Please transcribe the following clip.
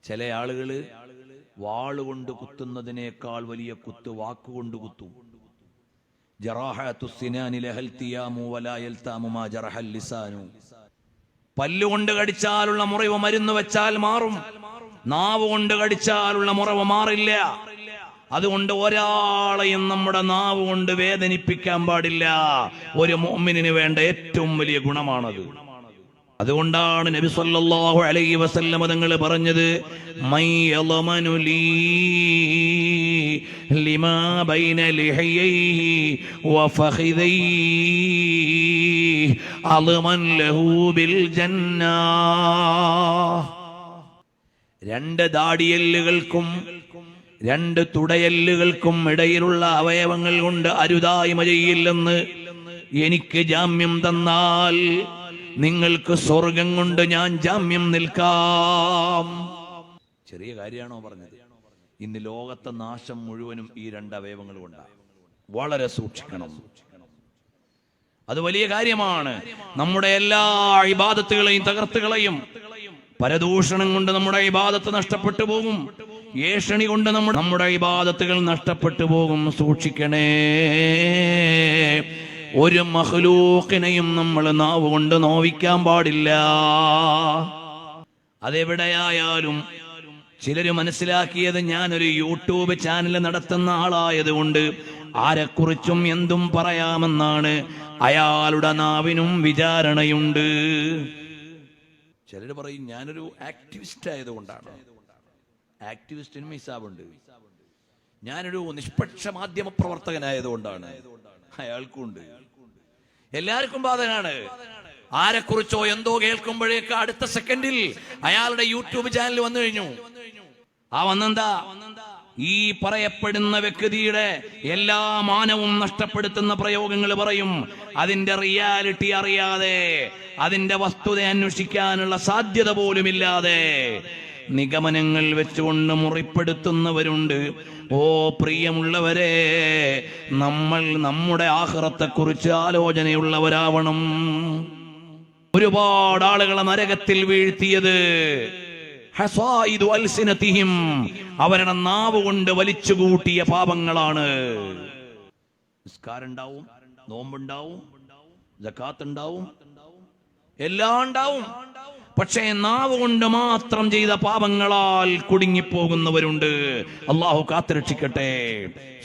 ചില ആളുകള് വാളുകൊണ്ട് കുത്തുന്നതിനേക്കാൾ വലിയ കുത്ത് വാക്കുകൊണ്ട് കുത്തും. പല്ലുകൊണ്ട് കടിച്ചാലുള്ള മുറിവ് മരുന്ന് വെച്ചാൽ മാറും, നാവ് കൊണ്ട് കടിച്ചാലുള്ള മുറിവ് മാറില്ല. അതുകൊണ്ട് ഒരാളെയും നമ്മുടെ നാവ് കൊണ്ട് വേദനിപ്പിക്കാൻ പാടില്ല. ഒരു മുഅ്മിനിന് വേണ്ട ഏറ്റവും വലിയ ഗുണമാണത്. അതുകൊണ്ടാണ് നബി സല്ലല്ലാഹു അലൈഹി വസല്ലം തങ്ങൾ പറഞ്ഞത്, മയ്യളമനു ലീ ലിമാ ബൈന ലിഹയൈഹി വഫഖിദൈഹി അളമൻ ലഹു ബിൽ ജന്നാ. രണ്ട് ദാടിയെല്ലുകൾക്കും രണ്ട് തുടയെല്ലുകൾക്കും ഇടയിലുള്ള അവയവങ്ങൾ കൊണ്ട് അരുതായ്മ ചെയ്യില്ലെന്ന് എനിക്ക് ജാമ്യം തന്നാൽ നിങ്ങൾക്ക് സ്വർഗം കൊണ്ട് ഞാൻ ജാമ്യം നിൽക്കാം. ചെറിയ കാര്യമാണോ പറഞ്ഞത്? ഇന്ന് ലോകത്തെ നാശം മുഴുവനും ഈ രണ്ട് അവയവങ്ങൾ കൊണ്ടാണ്. വളരെ സൂക്ഷിക്കണം, അത് വലിയ കാര്യമാണ്. നമ്മുടെ എല്ലാ ഇബാദത്തുകളെയും തകർത്തുകളയും. പരദൂഷണം കൊണ്ട് നമ്മുടെ ഇബാദത്ത് നഷ്ടപ്പെട്ടു പോകും. ഏഷണി കൊണ്ട് നമ്മുടെ ഇബാദത്തുകൾ നഷ്ടപ്പെട്ടു പോകും. സൂക്ഷിക്കണേ. ഒരു മഖ്ലൂഖിനെയും നമ്മൾ നാവ് കൊണ്ട് നോവിക്കാൻ പാടില്ല. അതെവിടെയായാലും ചിലര് മനസ്സിലാക്കിയത് ഞാനൊരു യൂട്യൂബ് ചാനൽ നടത്തുന്ന ആളായതുകൊണ്ട് ആരെക്കുറിച്ചും എന്തും പറയാമെന്നാണ്. അയാളുടെ നാവിനും വിചാരണയുണ്ട്. ചിലര് പറയും ഞാനൊരു ആക്ടിവിസ്റ്റ് ആയതുകൊണ്ടാണ്. ആക്ടിവിസ്റ്റിനും ഹിസാബുണ്ട്. ഞാനൊരു നിഷ്പക്ഷ മാധ്യമ പ്രവർത്തകനായതുകൊണ്ടാണ്. അയാൾക്കുണ്ട്. എല്ലാവർക്കും ബാധകമാണ്. ആരെക്കുറിച്ചോ എന്തോ കേൾക്കുമ്പോഴേക്ക് അടുത്ത സെക്കൻഡിൽ അയാളുടെ യൂട്യൂബ് ചാനൽ വന്നു കഴിഞ്ഞു. ആ വന്നെന്താ? ഈ പറയപ്പെടുന്ന വ്യക്തിയുടെ എല്ലാ മാനവും നഷ്ടപ്പെടുത്തുന്ന പ്രയോഗങ്ങൾ പറയും. അതിന്റെ റിയാലിറ്റി അറിയാതെ, അതിന്റെ വസ്തുത അന്വേഷിക്കാനുള്ള സാധ്യത പോലുമില്ലാതെ നിഗമനങ്ങൾ വെച്ചുകൊണ്ട് മുറിപ്പെടുത്തുന്നവരുണ്ട്. ഓ പ്രിയമുള്ളവരെ, നമ്മൾ നമ്മുടെ ആഖിറത്തെക്കുറിച്ച് ആലോചനയുള്ളവരാവണം. ഒരുപാട് ആളുകളെ നരകത്തിൽ വീഴ്ത്തിയത് ഹസായിദു അൽസിനതിഹിം, അവരുടെ നാവ് കൊണ്ട് വലിച്ചുകൂട്ടിയ പാപങ്ങളാണ്. നിസ്കാരം ഉണ്ടാവും, നോമ്പുണ്ടാവും, സകാത്ത് ഉണ്ടാവും, എല്ലാം ഉണ്ടാവും. പക്ഷേ നാവ് കൊണ്ട് മാത്രം ചെയ്ത പാപങ്ങളാൽ കുടുങ്ങിപ്പോകുന്നവരുണ്ട്. അല്ലാഹു കാത്തുരക്ഷിക്കട്ടെ.